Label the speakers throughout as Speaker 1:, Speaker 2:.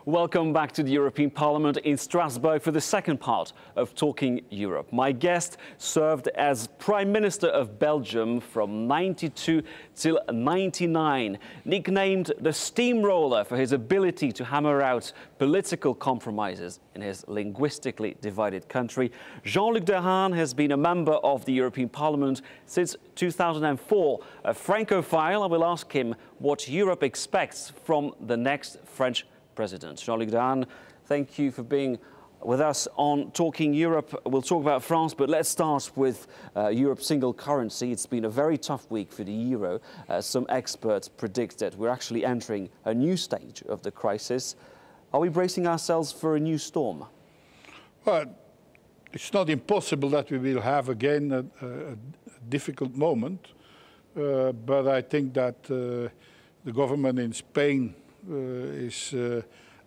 Speaker 1: Welcome back to the European Parliament in Strasbourg for the second part of Talking Europe. My guest served as Prime Minister of Belgium from 92 till 99, nicknamed the Steamroller for his ability to hammer out political compromises in his linguistically divided country. Jean-Luc Dehaene has been a member of the European Parliament since 2004. A Francophile, I will ask him what Europe expects from the next French President. Jean-Luc Dehaene, thank you for being with us on Talking Europe. We'll talk about France, but let's start with Europe's single currency. It's been a very tough week for the euro. Some experts predict that we're actually entering a new stage of the crisis. Are we bracing ourselves for a new storm?
Speaker 2: Well, it's not impossible that we will have again a difficult moment, but I think that the government in Spain is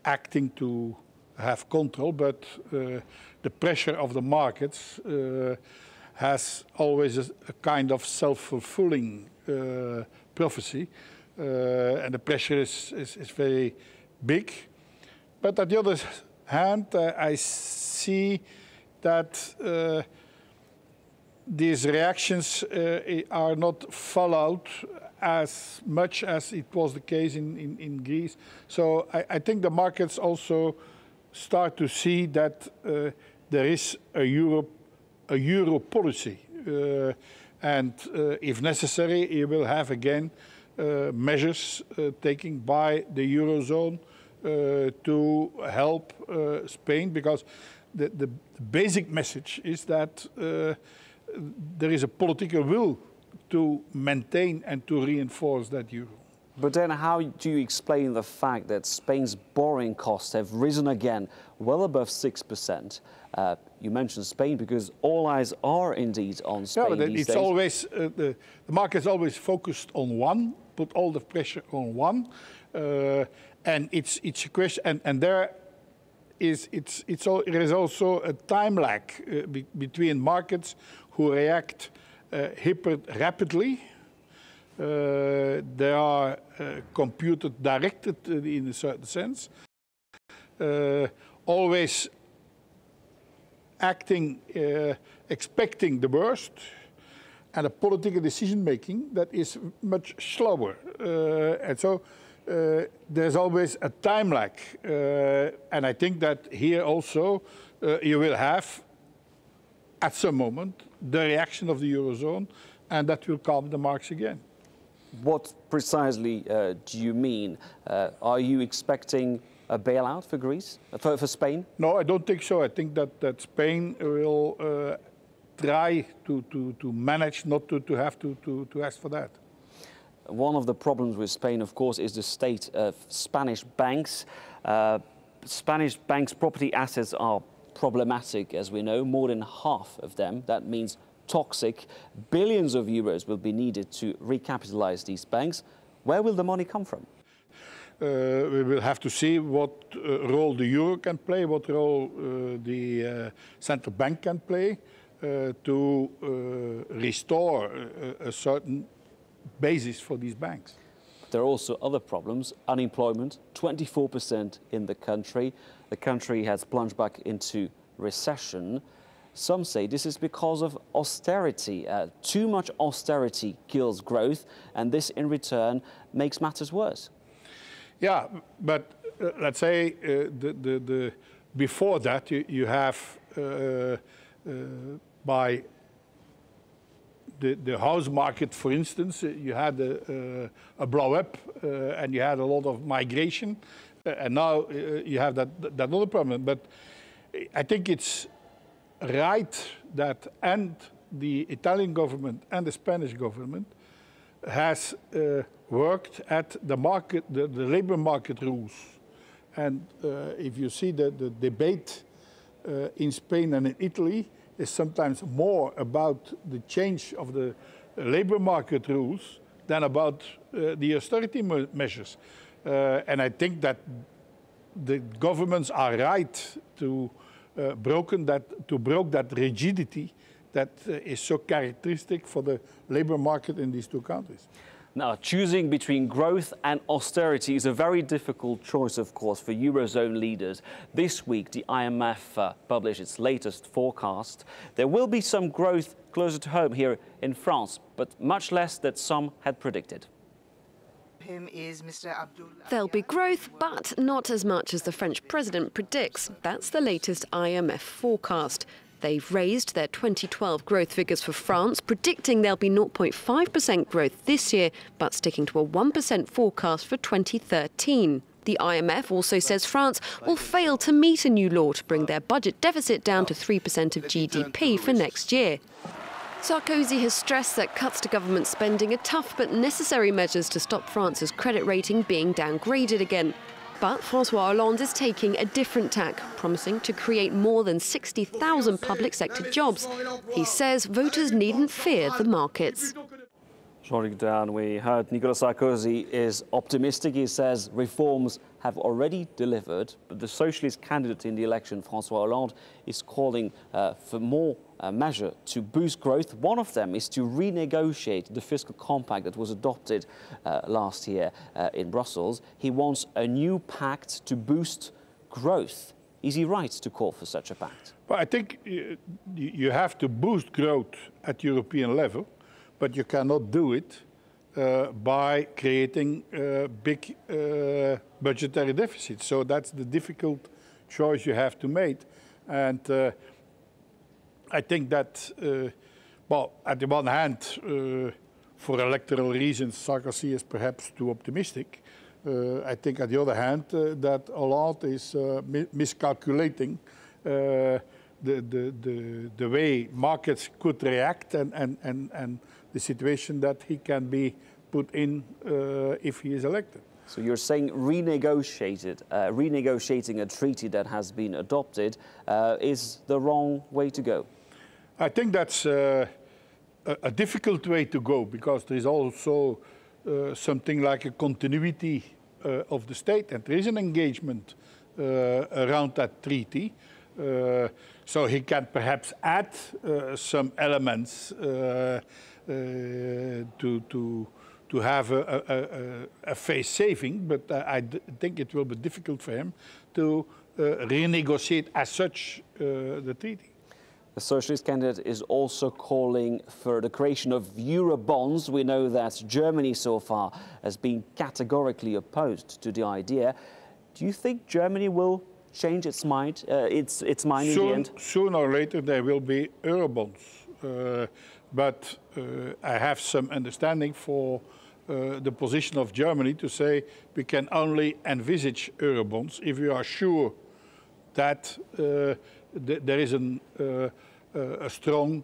Speaker 2: acting to have control, but the pressure of the markets has always a kind of self-fulfilling prophecy, and the pressure is very big. But on the other hand, I see that these reactions are not followed as much as it was the case in Greece. So I think the markets also start to see that there is a euro policy. And if necessary, you will have again measures taken by the Eurozone to help Spain, because the basic message is that there is a political will to maintain and to reinforce that euro.
Speaker 1: But then how do you explain the fact that Spain's borrowing costs have risen again, well above 6%? You mentioned Spain because all eyes are indeed on Spain.
Speaker 2: Yeah, but
Speaker 1: these
Speaker 2: it's
Speaker 1: days.
Speaker 2: always, the market is always focused on one, put all the pressure on one. And it's a question, and there is, there is also a time lag between markets who react hyper rapidly. They are computer directed in a certain sense, always acting, expecting the worst, and a political decision making that is much slower. And so there's always a time lag. And I think that here also you will have, at some moment, the reaction of the Eurozone, and that will calm the markets again.
Speaker 1: What precisely do you mean? Are you expecting a bailout for Greece, for Spain?
Speaker 2: No, I don't think so. I think that Spain will try to manage not to have to ask for that.
Speaker 1: One of the problems with Spain, of course, is the state of Spanish banks. Spanish banks' property assets are problematic, as we know, more than half of them. That means toxic. Billions of euros will be needed to recapitalize these banks. Where will the money come from?
Speaker 2: We will have to see what role the euro can play, what role the central bank can play to restore a certain basis for these banks.
Speaker 1: There are also other problems. Unemployment, 24% in the country. The country has plunged back into recession. Some say this is because of austerity. Too much austerity kills growth, and this in return makes matters worse.
Speaker 2: Yeah, but let's say before that you have by the house market, for instance, you had a blow up and you had a lot of migration, and now you have that other problem. But I think it's right that the Italian government and the Spanish government has worked at the labor market rules. And if you see the debate in Spain and in Italy is sometimes more about the change of the labor market rules than about the austerity measures. And I think that the governments are right to broke that rigidity that is so characteristic for the labor market in these two countries.
Speaker 1: Now, choosing between growth and austerity is a very difficult choice, of course, for Eurozone leaders. This week, the IMF published its latest forecast. There will be some growth closer to home here in France, but much less than some had predicted.
Speaker 3: There'll be growth, but not as much as the French president predicts. That's the latest IMF forecast. They've raised their 2012 growth figures for France, predicting there'll be 0.5% growth this year, but sticking to a 1% forecast for 2013. The IMF also says France will fail to meet a new law to bring their budget deficit down to 3% of GDP for next year. Sarkozy has stressed that cuts to government spending are tough but necessary measures to stop France's credit rating being downgraded again. But François Hollande is taking a different tack, promising to create more than 60,000 public sector jobs. He says voters needn't fear the markets.
Speaker 1: Jean-Luc, we heard Nicolas Sarkozy is optimistic. He says reforms have already delivered, but the socialist candidate in the election, François Hollande, is calling for more measure to boost growth. One of them is to renegotiate the fiscal compact that was adopted last year in Brussels. He wants a new pact to boost growth. Is he right to call for such a pact?
Speaker 2: Well, I think you have to boost growth at European level, but you cannot do it by creating big budgetary deficits. So that's the difficult choice you have to make. And I think that, well, at the one hand, for electoral reasons, Sarkozy is perhaps too optimistic. I think, on the other hand, that Hollande is miscalculating the way markets could react and the situation that he can be put in if he is elected.
Speaker 1: So you're saying renegotiating a treaty that has been adopted is the wrong way to go?
Speaker 2: I think that's a difficult way to go, because there is also something like a continuity of the state, and there is an engagement around that treaty. So he can perhaps add some elements to have a face saving, but I think it will be difficult for him to renegotiate as such the treaty.
Speaker 1: The socialist candidate is also calling for the creation of Eurobonds. We know that Germany so far has been categorically opposed to the idea. Do you think Germany will change its mind, its mind in the end?
Speaker 2: Sooner or later there will be Eurobonds. But I have some understanding for the position of Germany to say we can only envisage Eurobonds if we are sure that there is a strong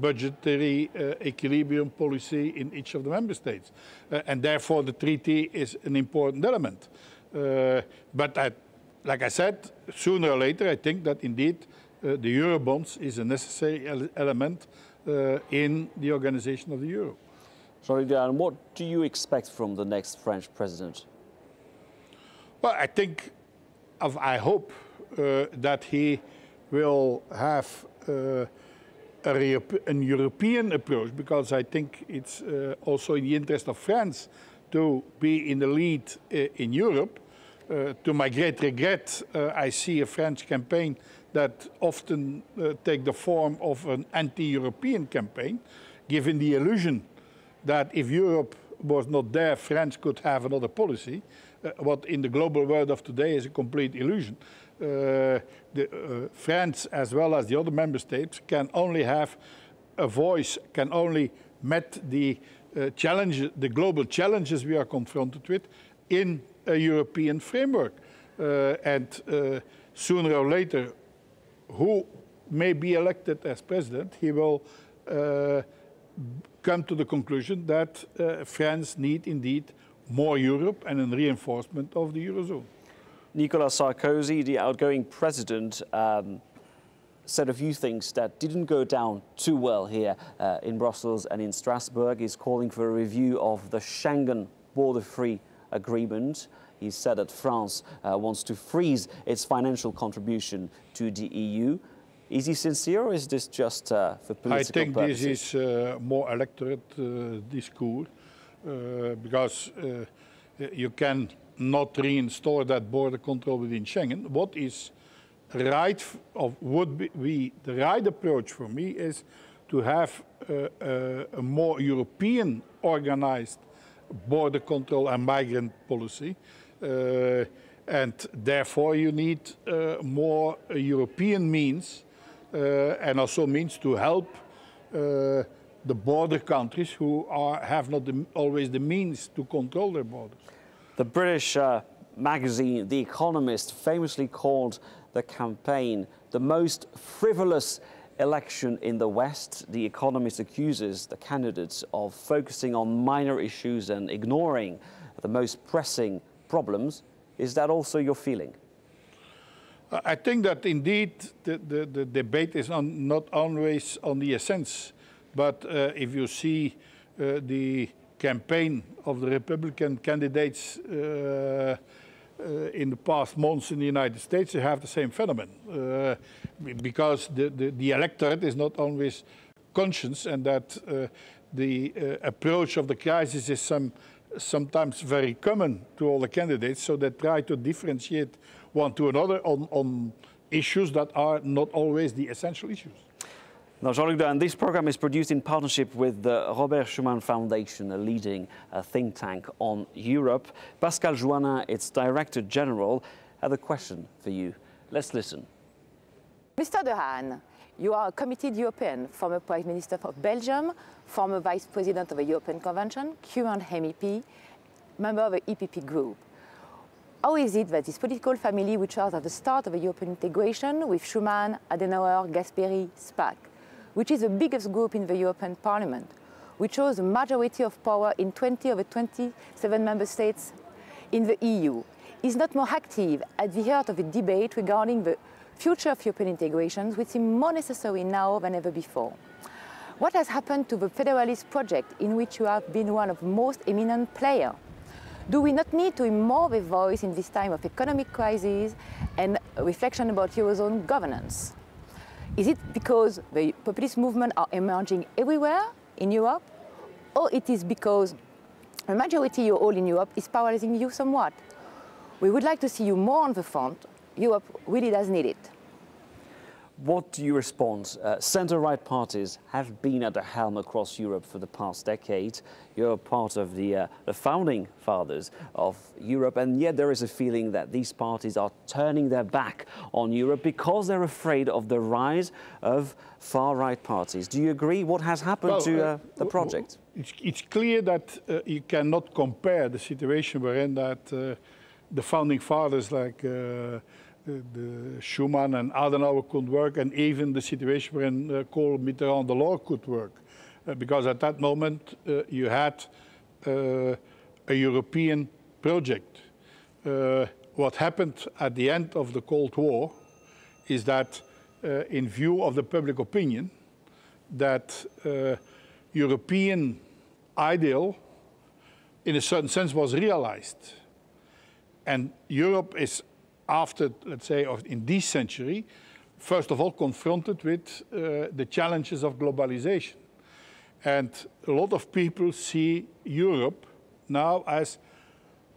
Speaker 2: budgetary equilibrium policy in each of the member states. And therefore the treaty is an important element. But like I said, sooner or later I think that indeed the Eurobonds is a necessary element in the organization of the euro.
Speaker 1: Jean-Luc, what do you expect from the next French president?
Speaker 2: Well, I hope that he will have a European approach, because I think it's also in the interest of France to be in the lead in Europe. To my great regret, I see a French campaign that often take the form of an anti-European campaign, giving the illusion that if Europe was not there, France could have another policy, what in the global world of today is a complete illusion. France, as well as the other member states, can only have a voice, can only meet the global challenges we are confronted with in a European framework. And sooner or later, who may be elected as president, he will come to the conclusion that France needs indeed more Europe and a reinforcement of the Eurozone.
Speaker 1: Nicolas Sarkozy, the outgoing president, said a few things that didn't go down too well here in Brussels and in Strasbourg. He's calling for a review of the Schengen border-free agreement. He said that France wants to freeze its financial contribution to the EU. Is he sincere, or is this just for political purposes?
Speaker 2: I think this is more electorate discourse. because you can not reinstore that border control within Schengen. What is right, would be the right approach for me is to have a more European organized border control and migrant policy. And therefore you need more European means and also means to help the border countries who have not always the means to control their borders.
Speaker 1: The British magazine The Economist famously called the campaign the most frivolous election in the West. The Economist accuses the candidates of focusing on minor issues and ignoring the most pressing problems. Is that also your feeling?
Speaker 2: I think that indeed the debate is not always on the essence, but if you see the campaign of the Republican candidates in the past months in the United States, you have the same phenomenon, because the electorate is not always conscious, and that the approach of the crisis is sometimes very common to all the candidates, so they try to differentiate one to another on issues that are not always the essential issues.
Speaker 1: Now, Jean-Luc Dehaene, this program is produced in partnership with the Robert Schuman Foundation, a leading think tank on Europe. Pascal Joannin, its Director General, had a question for you. Let's listen.
Speaker 4: Mr. Dehaene, you are a committed European, former Prime Minister of Belgium, former Vice President of the European Convention, current MEP, member of the EPP group. How is it that this political family, which was at the start of the European integration with Schuman, Adenauer, Gasperi, Spaak, which is the biggest group in the European Parliament, which shows a majority of power in 20 of the 27 member states in the EU, is not more active at the heart of a debate regarding the future of European integration, which seems more necessary now than ever before? What has happened to the federalist project in which you have been one of the most eminent players? Do we not need to hear more of a voice in this time of economic crisis and reflection about Eurozone governance? Is it because the populist movements are emerging everywhere in Europe, or it is because the majority you hold in Europe is paralyzing you somewhat? We would like to see you more on the front. Europe really does need it.
Speaker 1: What do you respond? Centre-right parties have been at the helm across Europe for the past decade. You're part of the founding fathers of Europe, and yet there is a feeling that these parties are turning their back on Europe because they're afraid of the rise of far-right parties. Do you agree? What has happened to the project?
Speaker 2: It's clear that you cannot compare the situation we're in, that the founding fathers like the Schuman and Adenauer could work, and even the situation when Kohl, Mitterrand, Delors could work. Because at that moment you had a European project. What happened at the end of the Cold War is that in view of the public opinion, that European ideal in a certain sense was realized. And Europe is, after, let's say, in this century, first of all confronted with the challenges of globalization. And a lot of people see Europe now as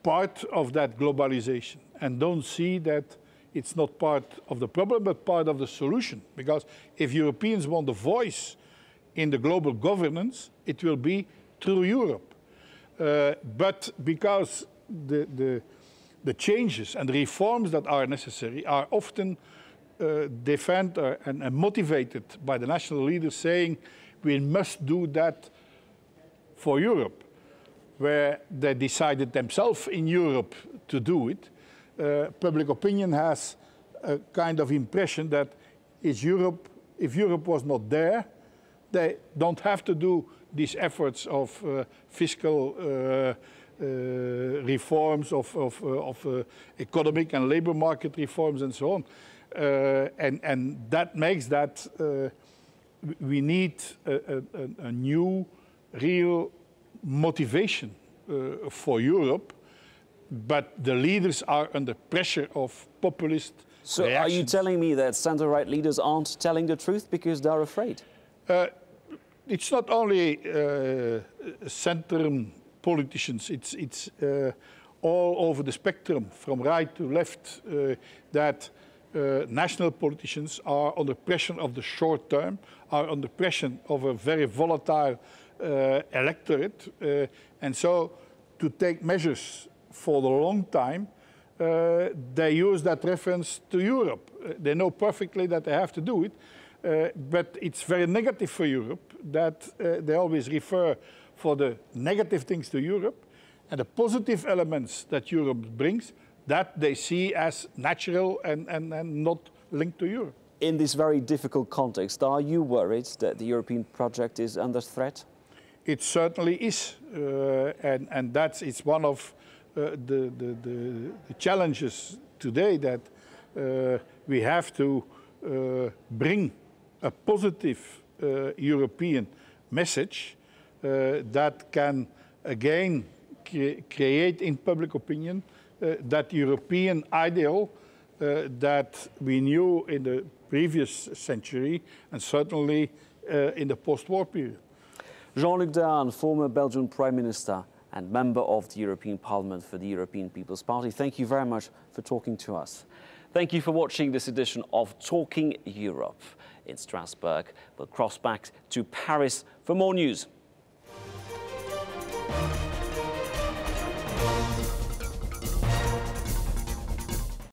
Speaker 2: part of that globalization and don't see that it's not part of the problem, but part of the solution. Because if Europeans want a voice in the global governance, it will be through Europe. But because the changes and the reforms that are necessary are often defended and motivated by the national leaders saying we must do that for Europe, where they decided themselves in Europe to do it. Public opinion has a kind of impression that if Europe was not there, they don't have to do these efforts of fiscal reforms, of economic and labor market reforms and so on. And that makes that we need a new, real motivation for Europe, but the leaders are under pressure of populist
Speaker 1: So
Speaker 2: reactions.
Speaker 1: are you telling me that centre-right leaders aren't telling the truth because they're afraid?
Speaker 2: It's not only politicians. It's all over the spectrum, from right to left, that national politicians are under pressure of the short term, are under pressure of a very volatile electorate, and so to take measures for the long time, they use that reference to Europe. They know perfectly that they have to do it, but it's very negative for Europe that they always refer for the negative things to Europe, and the positive elements that Europe brings, that they see as natural and not linked to Europe.
Speaker 1: In this very difficult context, are you worried that the European project is under threat?
Speaker 2: It certainly is, and it's one of the challenges today, that we have to bring a positive European message that can again create in public opinion that European ideal that we knew in the previous century and certainly in the post-war period.
Speaker 1: Jean-Luc Dehaene, former Belgian Prime Minister and member of the European Parliament for the European People's Party, thank you very much for talking to us. Thank you for watching this edition of Talking Europe in Strasbourg. We'll cross back to Paris for more news.